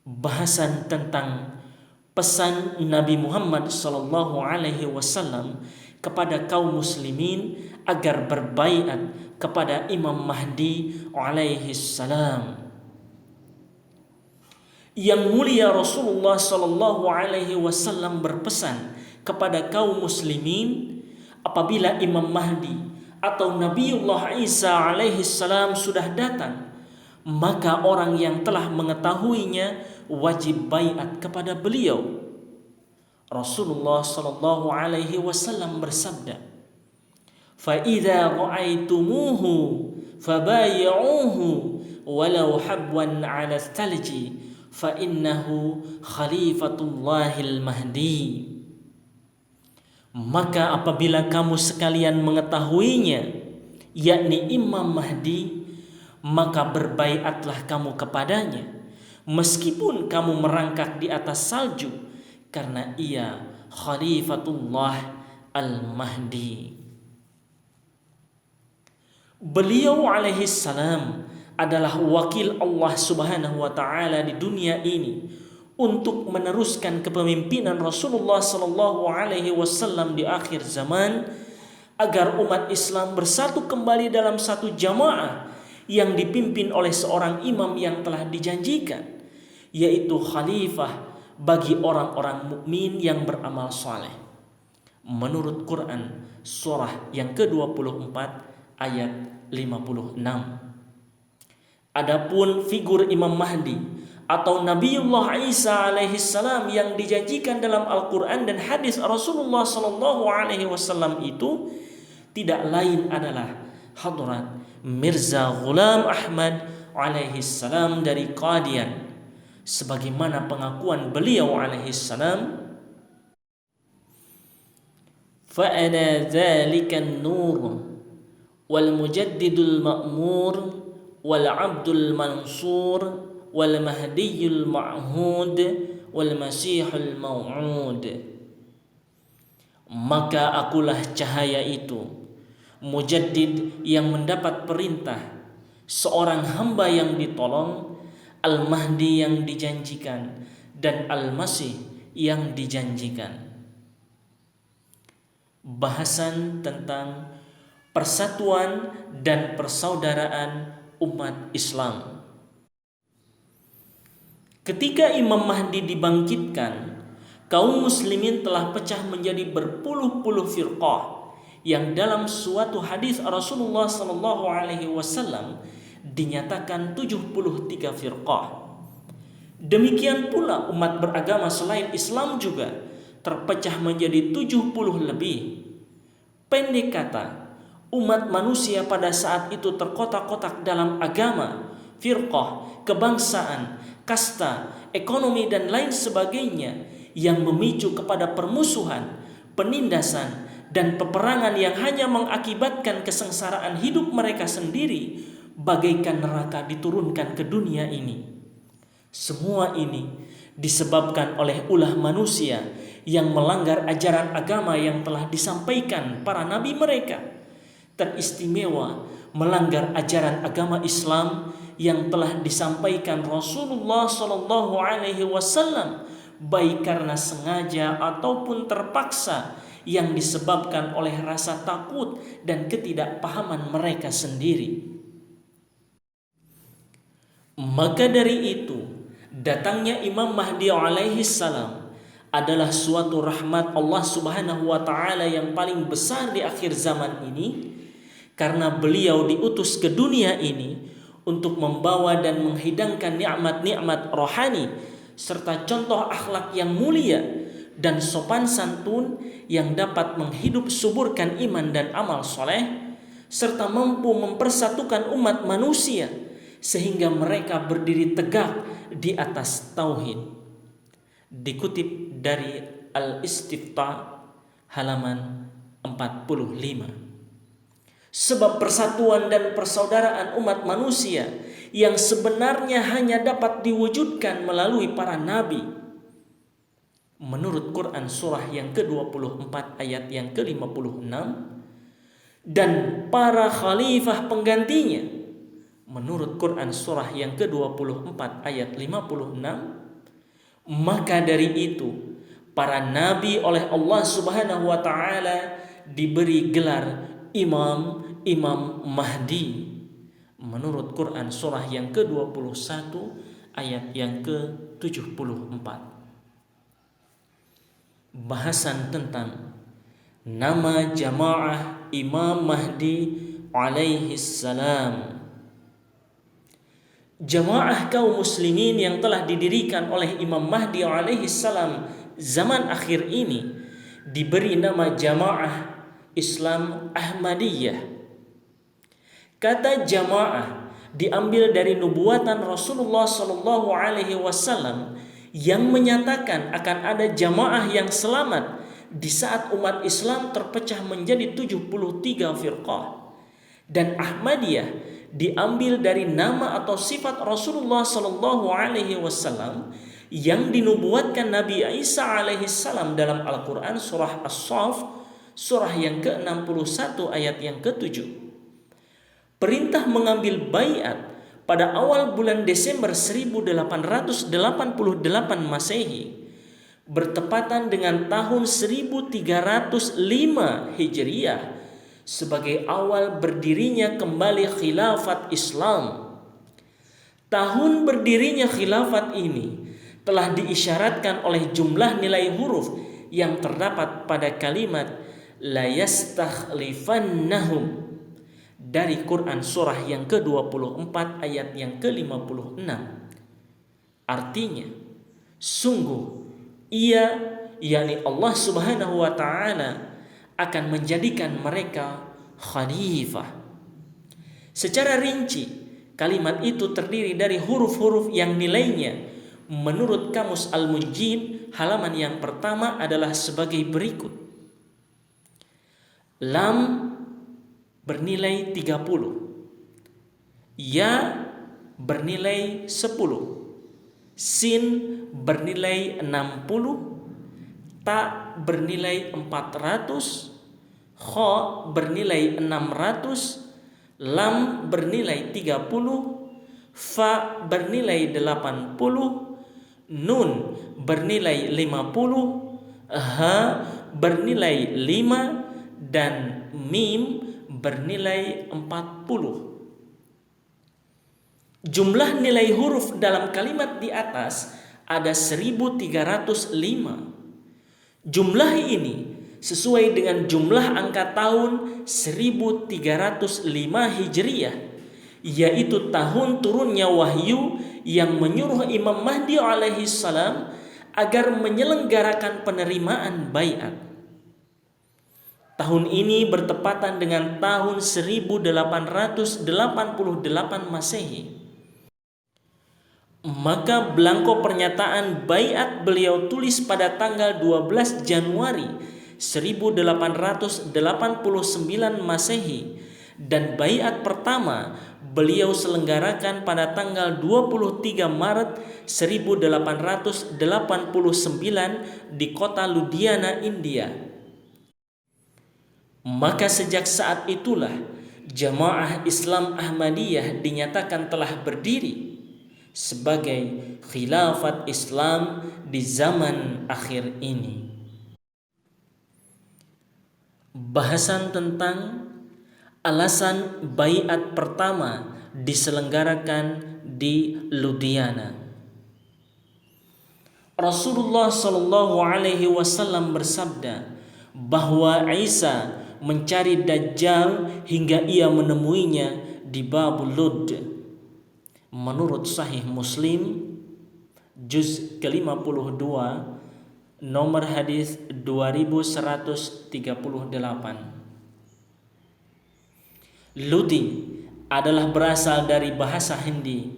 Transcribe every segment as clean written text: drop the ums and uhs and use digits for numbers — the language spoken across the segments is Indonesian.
bahasan tentang pesan Nabi Muhammad SAW kepada kaum muslimin agar berbaiat kepada Imam Mahdi alaihi salam. Yang mulia Rasulullah SAW berpesan kepada kaum muslimin, apabila Imam Mahdi atau Nabiullah Isa alaihi salam sudah datang, maka orang yang telah mengetahuinya wajib baiat kepada beliau. Rasulullah SAW bersabda, "Fa idza ra'aitumuhu fabayi'uhu walau habwan 'ala thalji fa innahu khalifatullahil mahdi." Maka apabila kamu sekalian mengetahuinya, yakni Imam Mahdi, maka berbaiatlah kamu kepadanya meskipun kamu merangkak di atas salju, karena ia Khalifatullah Al-Mahdi. Beliau alaihi salam adalah wakil Allah Subhanahu wa taala di dunia ini untuk meneruskan kepemimpinan Rasulullah sallallahu alaihi wasallam di akhir zaman, agar umat Islam bersatu kembali dalam satu jamaah yang dipimpin oleh seorang imam yang telah dijanjikan, yaitu khalifah bagi orang-orang mukmin yang beramal saleh. Menurut Quran surah yang ke-24 ayat 56. Adapun figur Imam Mahdi atau Nabiullah Isa alaihi salam yang dijanjikan dalam Al-Quran dan hadis Rasulullah sallallahu alaihi wasallam itu tidak lain adalah Hadrat Mirza Ghulam Ahmad alaihi salam dari Qadian, sebagaimana pengakuan beliau alaihi salam, fa ana dzalika an-nur wal mujaddidul ma'mur wal abdul mansur wal mahdiyul ma'hud wal masihul mau'ud. Maka akulah cahaya itu, mujaddid yang mendapat perintah, seorang hamba yang ditolong, Al-Mahdi yang dijanjikan, dan Al-Masih yang dijanjikan. Bahasan tentang persatuan dan persaudaraan umat Islam. Ketika Imam Mahdi dibangkitkan, kaum muslimin telah pecah menjadi berpuluh-puluh firqah, yang dalam suatu hadis Rasulullah sallallahu alaihi wasallam dinyatakan 73 firqah. Demikian pula umat beragama selain Islam juga terpecah menjadi 70 lebih. Pendek kata, umat manusia pada saat itu terkotak-kotak dalam agama, firqah, kebangsaan, kasta, ekonomi dan lain sebagainya, yang memicu kepada permusuhan, penindasan, dan peperangan yang hanya mengakibatkan kesengsaraan hidup mereka sendiri, bagaikan neraka diturunkan ke dunia ini. Semua ini disebabkan oleh ulah manusia yang melanggar ajaran agama yang telah disampaikan para nabi mereka, teristimewa melanggar ajaran agama Islam yang telah disampaikan Rasulullah sallallahu alaihi wasallam, baik karena sengaja ataupun terpaksa, yang disebabkan oleh rasa takut dan ketidakpahaman mereka sendiri. Maka dari itu, datangnya Imam Mahdi alaihi salam adalah suatu rahmat Allah Subhanahu wa taala yang paling besar di akhir zaman ini, karena beliau diutus ke dunia ini untuk membawa dan menghidangkan nikmat-nikmat rohani serta contoh akhlak yang mulia dan sopan santun yang dapat menghidup suburkan iman dan amal soleh, serta mampu mempersatukan umat manusia sehingga mereka berdiri tegak di atas tauhid. Dikutip dari Al-Istifta halaman 45. Sebab persatuan dan persaudaraan umat manusia yang sebenarnya hanya dapat diwujudkan melalui para nabi. Menurut Quran surah yang ke-24 ayat yang ke-56, dan para khalifah penggantinya. Menurut Quran surah yang ke-24 ayat 56, Maka dari itu, para nabi oleh Allah Subhanahu wa taala diberi gelar imam Mahdi menurut Quran surah yang ke-21 ayat yang ke-74. Bahasan tentang nama jamaah Imam Mahdi alaihi salam. Jamaah kaum muslimin yang telah didirikan oleh Imam Mahdi alaihi salam zaman akhir ini diberi nama Jamaah Islam Ahmadiyah. Kata jamaah diambil dari nubuatan Rasulullah Shallallahu Alaihi Wasallam yang menyatakan akan ada jamaah yang selamat di saat umat Islam terpecah menjadi 73 firqah. Dan Ahmadiyah diambil dari nama atau sifat Rasulullah Shallallahu Alaihi Wasallam yang dinubuatkan Nabi Isa alaihi salam dalam Al-Quran surah As-Saff surah yang ke-61 ayat yang ke-7. Perintah mengambil baiat pada awal bulan Desember 1888 Masehi bertepatan dengan tahun 1305 Hijriah sebagai awal berdirinya kembali khilafat Islam. Tahun berdirinya khilafat ini telah diisyaratkan oleh jumlah nilai huruf yang terdapat pada kalimat la yastakhlifannahum dari Quran surah yang ke-24 ayat yang ke-56. Artinya, sungguh ia, yakni Allah Subhanahu wa taala, akan menjadikan mereka khalifah. Secara rinci, kalimat itu terdiri dari huruf-huruf yang nilainya menurut Kamus Al-Mujib halaman yang pertama adalah sebagai berikut. Lam bernilai 30, ya bernilai 10, sin bernilai 60, ta bernilai 400, kha bernilai 600, lam bernilai 30, fa bernilai 80, nun bernilai 50, ha bernilai 5, dan mim bernilai 40. Jumlah nilai huruf dalam kalimat di atas ada 1305. Jumlah ini sesuai dengan jumlah angka tahun 1305 Hijriah, yaitu tahun turunnya wahyu yang menyuruh Imam Mahdi alaihi salam agar menyelenggarakan penerimaan baiat. Tahun ini bertepatan dengan tahun 1888 Masehi. Maka belangko pernyataan baiat beliau tulis pada tanggal 12 Januari 1889 Masehi, dan baiat pertama beliau selenggarakan pada tanggal 23 Maret 1889 di kota Ludhiana, India. Maka sejak saat itulah Jamaah Islam Ahmadiyah dinyatakan telah berdiri sebagai khilafat Islam di zaman akhir ini. Bahasan tentang alasan baiat pertama diselenggarakan di Ludhiana. Rasulullah Shallallahu Alaihi Wasallam bersabda bahwa Isa mencari Dajjal hingga ia menemuinya di Babul Lud. Menurut Sahih Muslim juz ke-52 nomor hadis 2138. Ludi adalah berasal dari bahasa Hindi.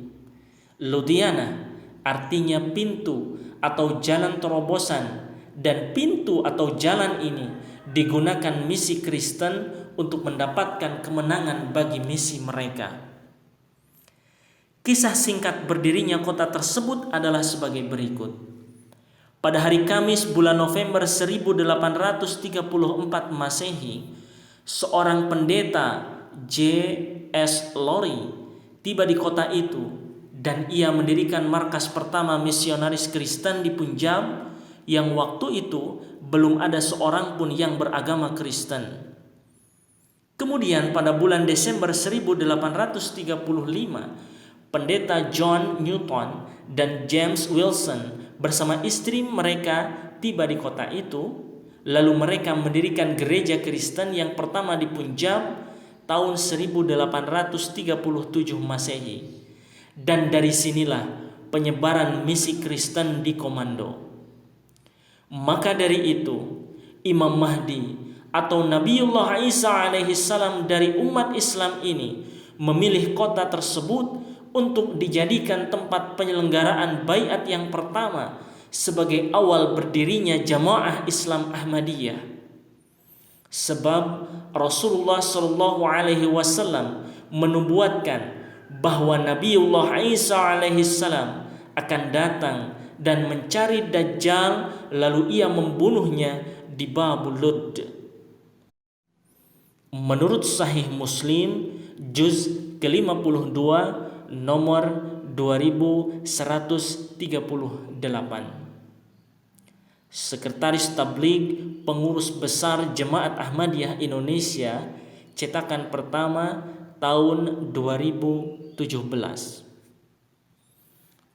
Ludhiana artinya pintu atau jalan terobosan, dan pintu atau jalan ini digunakan misi Kristen untuk mendapatkan kemenangan bagi misi mereka. Kisah singkat berdirinya kota tersebut adalah sebagai berikut. Pada hari Kamis bulan November 1834 Masehi, seorang pendeta J.S. Lowry tiba di kota itu dan ia mendirikan markas pertama misionaris Kristen di Punjab yang waktu itu belum ada seorang pun yang beragama Kristen. Kemudian pada bulan Desember 1835, pendeta John Newton dan James Wilson bersama istri mereka tiba di kota itu. Lalu mereka mendirikan gereja Kristen yang pertama di Punjab tahun 1837 Masehi. Dan dari sinilah penyebaran misi Kristen dikomando. Maka dari itu, Imam Mahdi atau Nabiullah Isa alaihi salam dari umat Islam ini memilih kota tersebut untuk dijadikan tempat penyelenggaraan baiat yang pertama sebagai awal berdirinya Jamaah Islam Ahmadiyah. Sebab Rasulullah Shallallahu Alaihi Wasallam menubuatkan bahwa Nabiullah Isa alaihi salam akan datang dan mencari Dajjal, lalu ia membunuhnya di Babul Lud. Menurut Sahih Muslim juz ke-52 nomor 2138. Sekretaris Tabligh Pengurus Besar Jemaat Ahmadiyah Indonesia, cetakan pertama tahun 2017.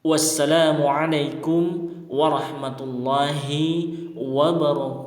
Wassalamualaikum warahmatullahi wabarakatuh.